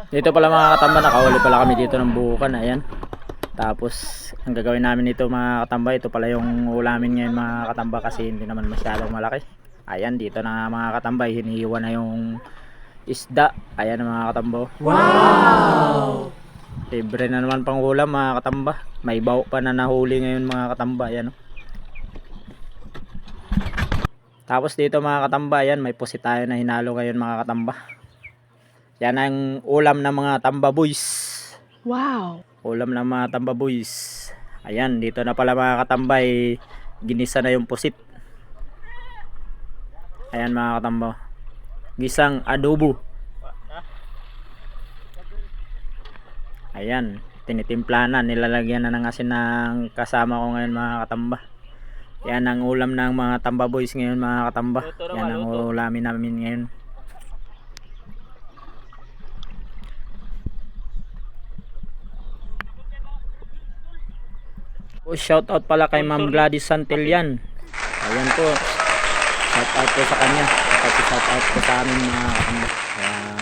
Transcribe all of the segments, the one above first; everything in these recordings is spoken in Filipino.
Dito pala mga katamba, nakahuli pala kami dito ng bukan. Ayan. Tapos ang gagawin namin dito mga katamba, ito pala yung ulamin ngayon mga katamba kasi hindi naman masyadong malaki. Ayan, dito na mga katamba, hinihiwa na yung isda. Ayan mga katamba. Wow! Libre na naman pang ulam mga katamba. May baw pa na nahuli ngayon mga katamba. Ayan. Tapos dito mga katamba, ayan, may pusit tayo na hinalo ngayon mga katamba. Yan ang ulam ng mga tamba boys. Wow! Ulam ng mga tamba boys. Ayan, dito na pala mga katambay, ginisa na yung pusit. Ayan mga katamba, gisang adobo. Ayan, tinitimpla na, nilalagyan na ng asin ng kasama ko ngayon mga katamba. Yan ang ulam ng mga tamba boys ngayon mga katamba. Yan ang ulamin namin ngayon. Shout out pala kay Ma'am Gladys Santillan. Ayan po. Shout out po sa kanya. Shout out po sa amin mga katamba.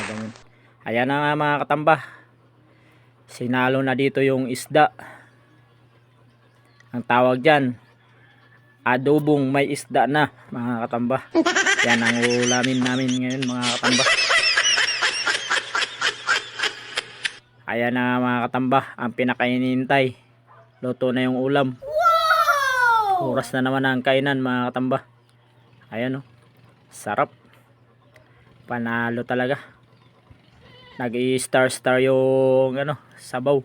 Ganun. Ayan na nga mga katamba. Sinalo na dito yung isda. Ang tawag dyan, adobong may isda na mga katamba. Yan ang ulamin namin ngayon mga katamba. Ayan na mga katamba, ang pinakainintay. Luto na yung ulam. Wow! Oras na naman ang kainan mga katamba. Ayan o. Sarap. Panalo talaga. Nag-i-star yung sabaw.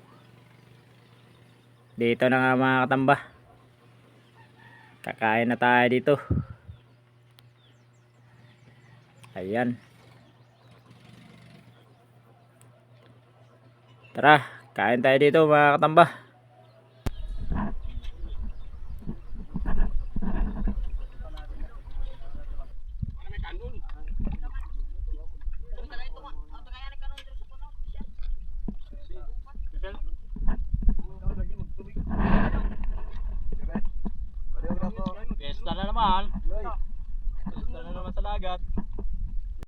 Dito na nga mga katamba. Kakain na tayo dito. Ayan. Tara, kain tayo dito mga katamba. Fiesta na naman. Fiesta na naman sa dagat.